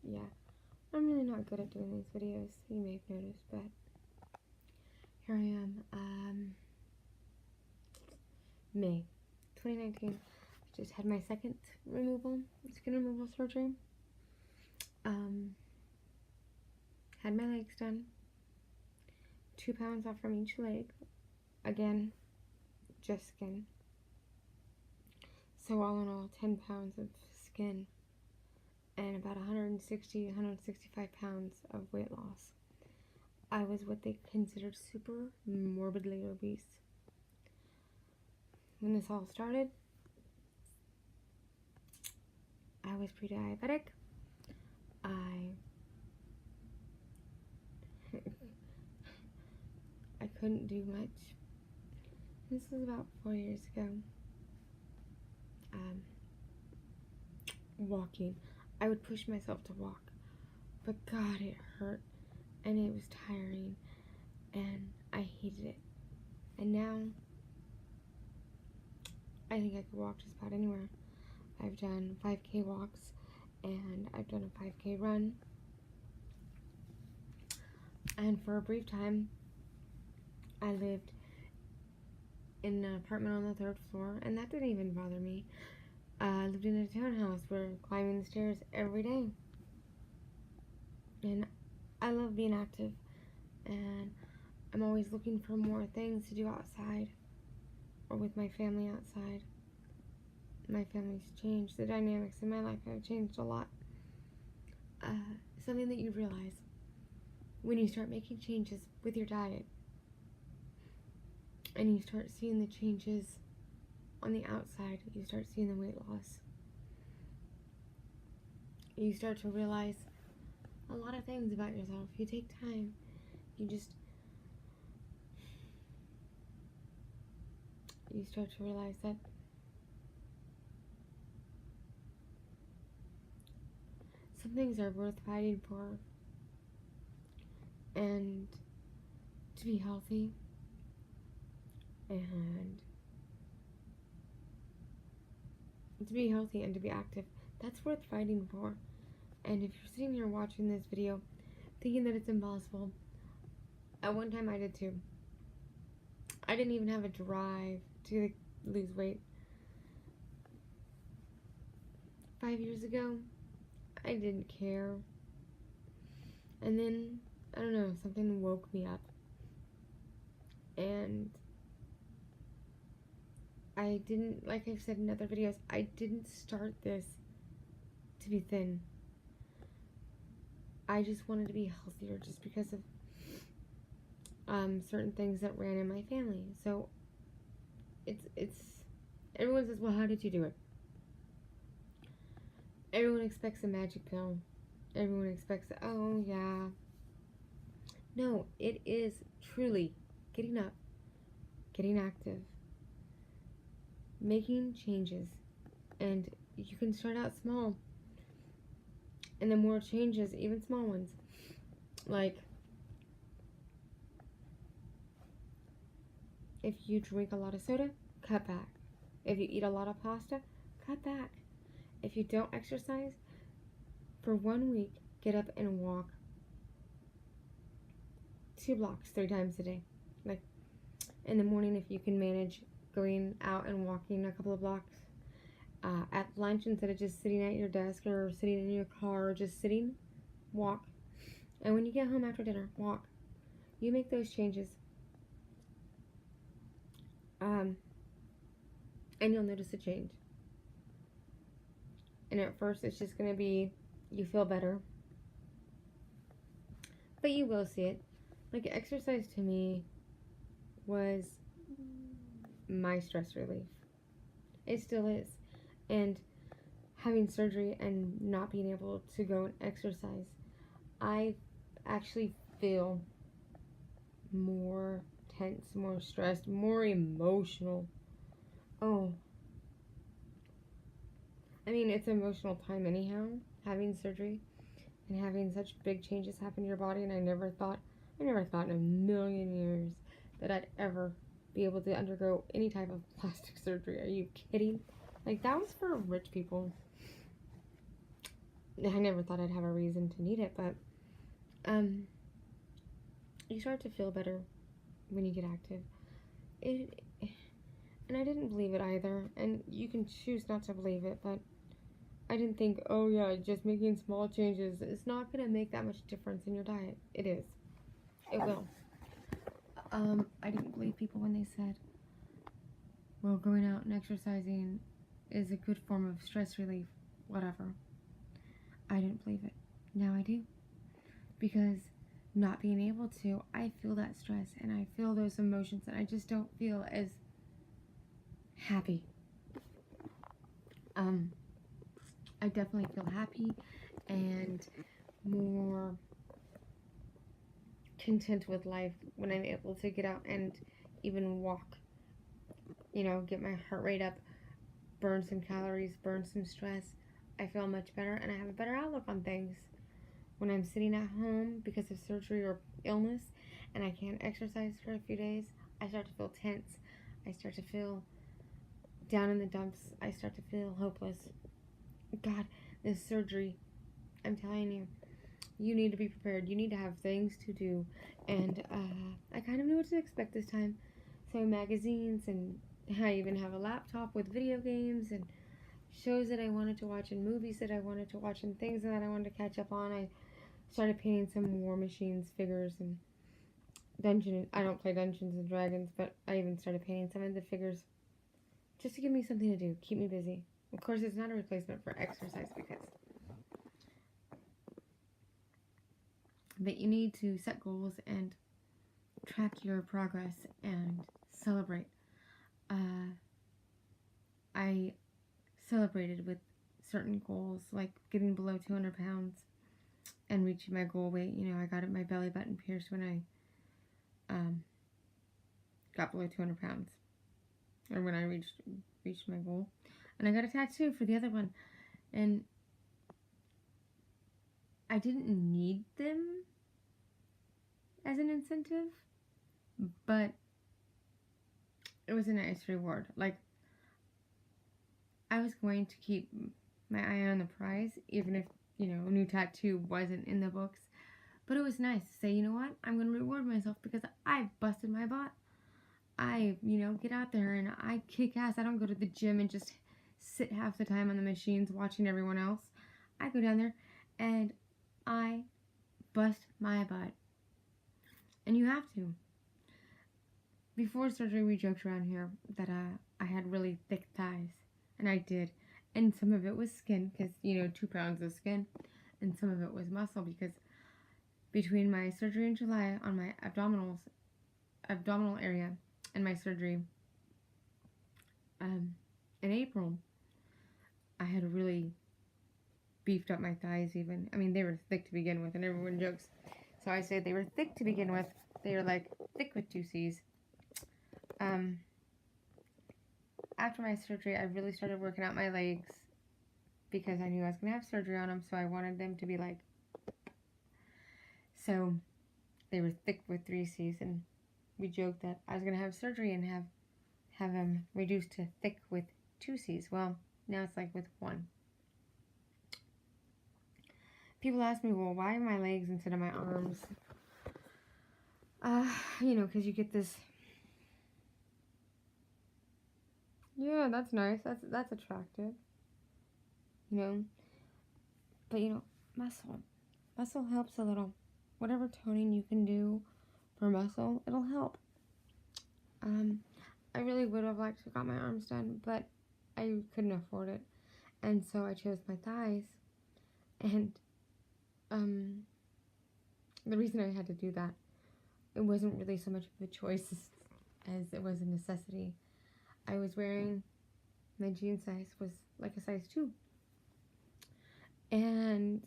Yeah, I'm really not good at doing these videos, you may have noticed, but here I am. May 2019. I just had my second skin removal surgery. Had my legs done. 2 pounds off from each leg. Again, just skin. So all in all, 10 pounds of skin and about 160, 165 pounds of weight loss. I was what they considered super morbidly obese. When this all started, I was pre-diabetic. I couldn't do much. This was about 4 years ago. Walking. I would push myself to walk, but God, it hurt, and it was tiring, and I hated it. And now, I think I could walk just about anywhere. I've done 5K walks, and I've done a 5K run. And for a brief time, I lived in an apartment on the 3rd floor, and that didn't even bother me. I lived in a townhouse where climbing the stairs every day. And I love being active, and I'm always looking for more things to do outside or with my family outside. My family's changed. The dynamics in my life have changed a lot. Something that you realize when you start making changes with your diet and you start seeing the changes on the outside, you start seeing the weight loss. You start to realize a lot of things about yourself. You take time. You start to realize that some things are worth fighting for, and to be healthy and to be active, that's worth fighting for. And if you're sitting here watching this video thinking that it's impossible, at one time I did too. I didn't even have a drive to lose weight. 5 years ago, I didn't care. And then, I don't know, something woke me up. And I didn't, like I've said in other videos, I didn't start this to be thin. I just wanted to be healthier just because of certain things that ran in my family. So it's everyone says, well, how did you do it? Everyone expects a magic pill. Everyone expects, oh yeah. No, it is truly getting up, getting active, making changes. And you can start out small, and the more changes, even small ones, like if you drink a lot of soda, cut back. If you eat a lot of pasta, cut back. If you don't exercise, for 1 week, get up and walk 2 blocks 3 times a day. Like in the morning, if you can manage going out and walking a couple of blocks. At lunch, instead of just sitting at your desk or sitting in your car or just sitting, walk. And when you get home after dinner, walk. You make those changes. And you'll notice a change. And at first, it's just going to be, you feel better. But you will see it. Like, exercise to me was my stress relief. It still is. And having surgery and not being able to go and exercise, I actually feel more tense, more stressed, more emotional. Oh, I mean, it's an emotional time anyhow, having surgery and having such big changes happen to your body. And I never thought in a million years that I'd ever be able to undergo any type of plastic surgery. Are you kidding? Like, that was for rich people. I never thought I'd have a reason to need it, but you start to feel better when you get active. It, and I didn't believe it either, and you can choose not to believe it, but I didn't think, oh yeah, just making small changes is not going to make that much difference in your diet. It is. It will. I didn't believe people when they said, well, going out and exercising is a good form of stress relief, whatever. I didn't believe it. Now I do. Because not being able to, I feel that stress and I feel those emotions and I just don't feel as happy. I definitely feel happy and more content with life when I'm able to get out and even walk. You know, get my heart rate up, burn some calories, burn some stress. I feel much better and I have a better outlook on things. When I'm sitting at home because of surgery or illness and I can't exercise for a few days, I start to feel tense. I start to feel down in the dumps. I start to feel hopeless. God, this surgery, I'm telling you, you need to be prepared. You need to have things to do. And I kind of knew what to expect this time. So magazines, and I even have a laptop with video games and shows that I wanted to watch and movies that I wanted to watch and things that I wanted to catch up on. I started painting some War Machines figures and I don't play Dungeons and Dragons, but I even started painting some of the figures just to give me something to do, keep me busy. Of course, it's not a replacement for exercise but you need to set goals and track your progress and celebrate. I celebrated with certain goals, like getting below 200 pounds and reaching my goal weight. You know, I got my belly button pierced when I got below 200 pounds, or when I reached my goal. And I got a tattoo for the other one, and I didn't need them as an incentive, but it was a nice reward. Like, I was going to keep my eye on the prize, even if, you know, a new tattoo wasn't in the books. But it was nice to say, you know what, I'm going to reward myself because I busted my butt. I, you know, get out there and I kick ass. I don't go to the gym and just sit half the time on the machines watching everyone else. I go down there and I bust my butt. And you have to. Before surgery, we joked around here that I had really thick thighs. And I did. And some of it was skin, because, you know, 2 pounds of skin. And some of it was muscle, because between my surgery in July on my abdominal area and my surgery in April, I had really beefed up my thighs even. I mean, they were thick to begin with, and everyone jokes. So I say they were thick to begin with. They were like thick with 2 C's. After my surgery, I really started working out my legs because I knew I was going to have surgery on them, so I wanted them to be like... So they were thick with 3 C's, and we joked that I was going to have surgery and have them reduced to thick with 2 C's. Well, now it's like with 1. People ask me, well, why my legs instead of my arms? You know, because you get this... Yeah, that's nice. That's attractive. You know? But, you know, muscle. Muscle helps a little. Whatever toning you can do for muscle, it'll help. I really would have liked to have got my arms done, but I couldn't afford it. And so I chose my thighs. And, the reason I had to do that, it wasn't really so much of a choice as it was a necessity. I was wearing, my jean size was like a size 2. And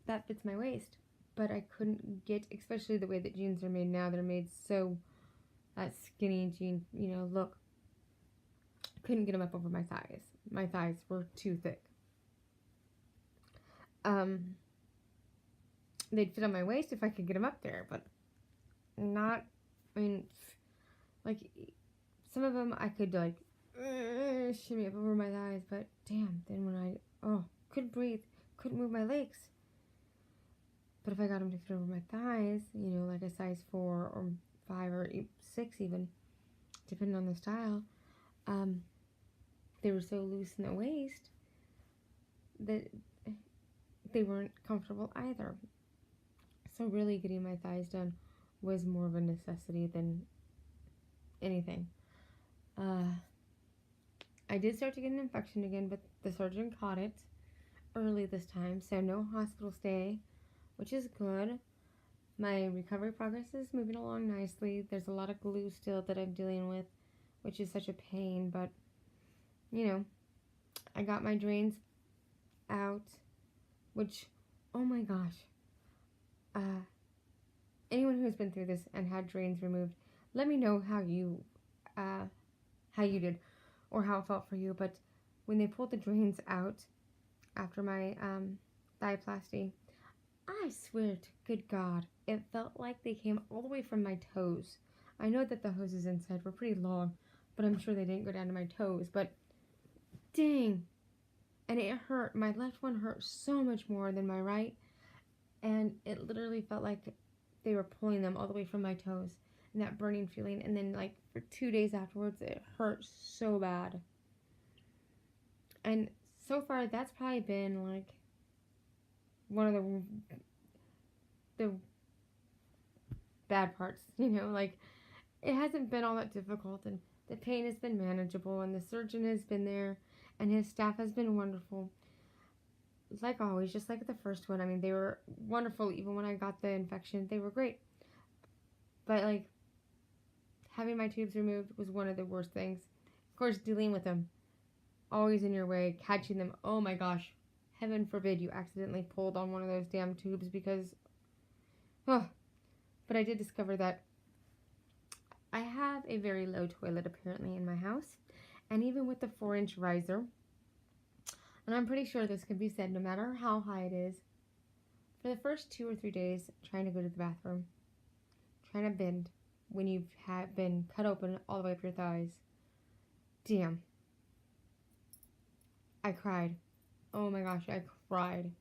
that fits my waist. But I couldn't get, especially the way that jeans are made now, they're made so, that skinny jean, you know, look. Couldn't get them up over my thighs. My thighs were too thick. They'd fit on my waist if I could get them up there, but not, I mean, like, some of them I could, like, shimmy up over my thighs, but damn, then when couldn't breathe, couldn't move my legs. But if I got them to fit over my thighs, you know, like a size 4 or 5 or 6 even, depending on the style, they were so loose in the waist that they weren't comfortable either. So really getting my thighs done was more of a necessity than anything. I did start to get an infection again, but the surgeon caught it early this time, so no hospital stay, which is good. My recovery progress is moving along nicely. There's a lot of glue still that I'm dealing with, which is such a pain, but, you know, I got my drains out, which, oh my gosh, anyone who's been through this and had drains removed, let me know how you did or how it felt for you. But when they pulled the drains out after my thighplasty, I swear to good God, it felt like they came all the way from my toes. I know that the hoses inside were pretty long, but I'm sure they didn't go down to my toes. But dang, and it hurt. My left one hurt so much more than my right, and it literally felt like they were pulling them all the way from my toes, and that burning feeling. And then, like, for 2 days afterwards, it hurt so bad. And so far, that's probably been like one of the bad parts, you know. Like, it hasn't been all that difficult, and the pain has been manageable, and the surgeon has been there, and his staff has been wonderful. Like always, just like the first one. I mean, they were wonderful. Even when I got the infection, they were great. But, like, having my tubes removed was one of the worst things. Of course, dealing with them, always in your way, catching them. Oh my gosh, heaven forbid you accidentally pulled on one of those damn tubes, because, oh. But I did discover that I have a very low toilet apparently in my house, and even with the 4-inch riser, and I'm pretty sure this can be said no matter how high it is, for the first 2 or 3 days trying to go to the bathroom, trying to bend when you've been cut open all the way up your thighs, damn, I cried. Oh my gosh, I cried.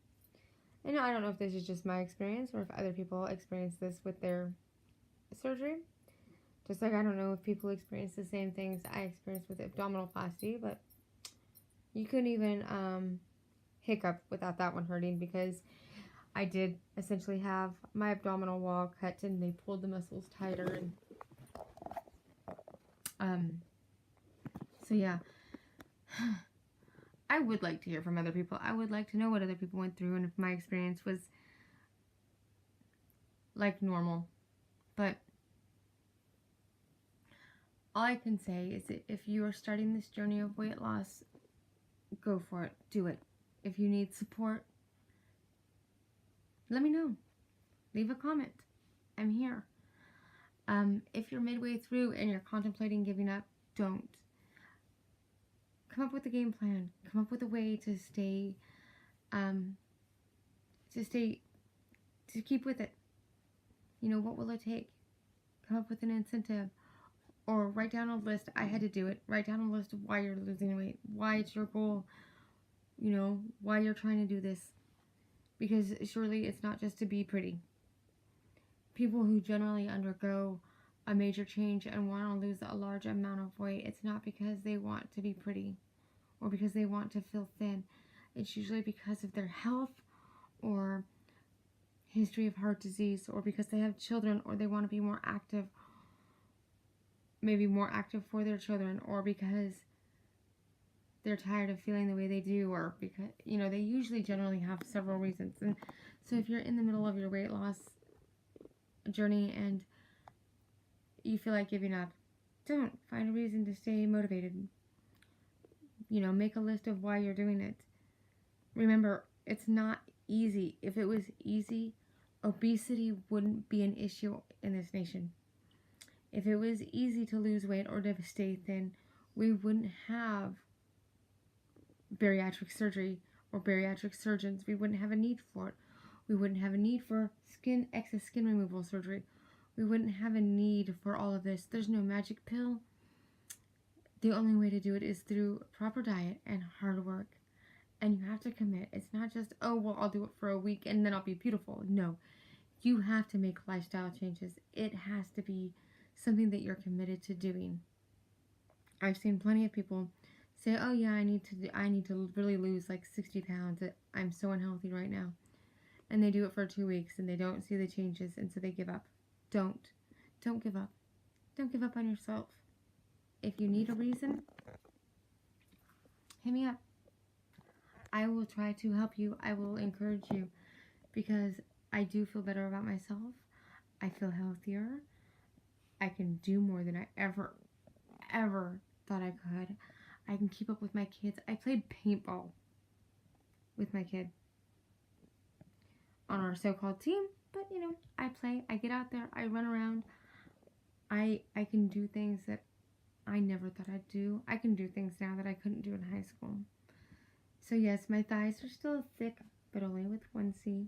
And I don't know if this is just my experience or if other people experience this with their surgery. Just like I don't know if people experience the same things I experienced with abdominoplasty, but you couldn't even hiccup without that one hurting, because I did essentially have my abdominal wall cut and they pulled the muscles tighter. And so yeah, I would like to hear from other people. I would like to know what other people went through and if my experience was like normal. But all I can say is that if you are starting this journey of weight loss, go for it. Do it. If you need support, let me know. Leave a comment. I'm here. If you're midway through and you're contemplating giving up, don't. Come up with a game plan. Come up with a way to to keep with it. You know, what will it take? Come up with an incentive. Or write down a list. I had to do it. Write down a list of why you're losing weight. Why it's your goal. You know, why you're trying to do this. Because surely it's not just to be pretty. People who generally undergo a major change and want to lose a large amount of weight, it's not because they want to be pretty or because they want to feel thin. It's usually because of their health or history of heart disease, or because they have children or they want to be more active, maybe more active for their children, or because they're tired of feeling the way they do, or because, you know, they usually generally have several reasons. And so if you're in the middle of your weight loss journey and you feel like giving up, don't. Find a reason to stay motivated. You know, make a list of why you're doing it. Remember, it's not easy. If it was easy, obesity wouldn't be an issue in this nation. If it was easy to lose weight or to stay thin, we wouldn't have bariatric surgery or bariatric surgeons. We wouldn't have a need for it. We wouldn't have a need for excess skin removal surgery. We wouldn't have a need for all of this. There's no magic pill. The only way to do it is through proper diet and hard work And you have to commit. It's not just, oh, well, I'll do it for a week and then I'll be beautiful. No, you have to make lifestyle changes. It has to be something that you're committed to doing. I've seen plenty of people say, oh yeah, I need to really lose like 60 pounds. I'm so unhealthy right now. And they do it for 2 weeks and they don't see the changes, and so they give up. Don't give up. Don't give up on yourself. If you need a reason, hit me up. I will try to help you. I will encourage you, because I do feel better about myself. I feel healthier. I can do more than I ever thought I could. I can keep up with my kids. I played paintball with my kid on our so-called team, but you know, I play. I get out there. I run around. I can do things that I never thought I'd do. I can do things now that I couldn't do in high school. So yes, my thighs are still thick, but only with one C.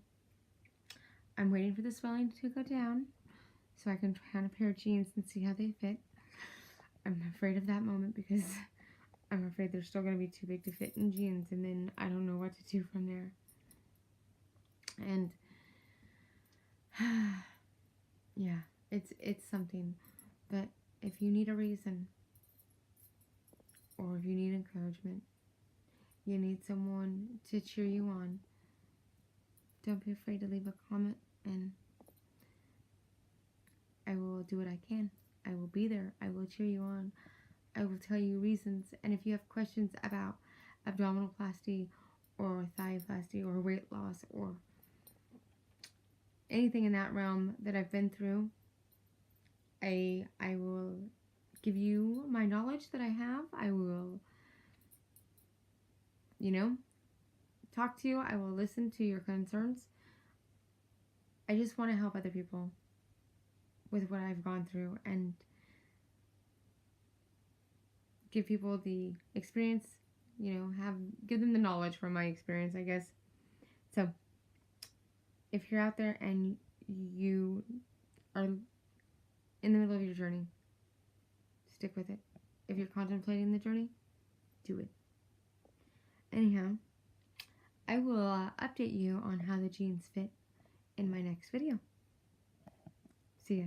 I'm waiting for the swelling to go down so I can try on a pair of jeans and see how they fit. I'm afraid of that moment because I'm afraid they're still going to be too big to fit in jeans, and then I don't know what to do from there. And yeah, it's something. But if you need a reason, or if you need encouragement, you need someone to cheer you on, don't be afraid to leave a comment, and I will do what I can. I will be there. I will cheer you on. I will tell you reasons. And if you have questions about abdominoplasty or thighplasty or weight loss or anything in that realm that I've been through, I will give you my knowledge that I have. I will, talk to you. I will listen to your concerns. I just want to help other people with what I've gone through and give people the experience, give them the knowledge from my experience, I guess. So if you're out there and you are in the middle of your journey, stick with it. If you're contemplating the journey, do it. Anyhow, I will update you on how the jeans fit in my next video. See ya.